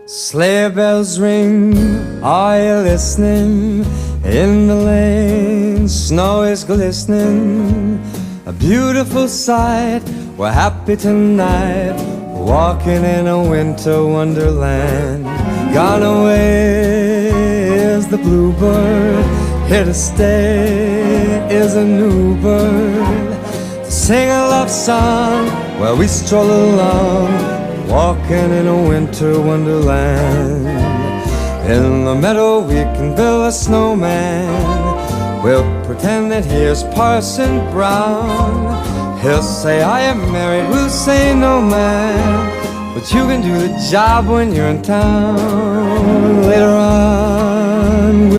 Sleigh bells ring, are you listening? In the lane, snow is glistening. A beautiful sight, we're happy tonight, walking in a winter wonderland. Gone away is the bluebird, here to stay is a new bird. To sing a love song while we stroll along, walking in a winter wonderland. In the meadow we can build a snowman. We'll pretend that here's Parson Brown. He'll say I am married, we'll say no man, but you can do the job when you're in town. Later on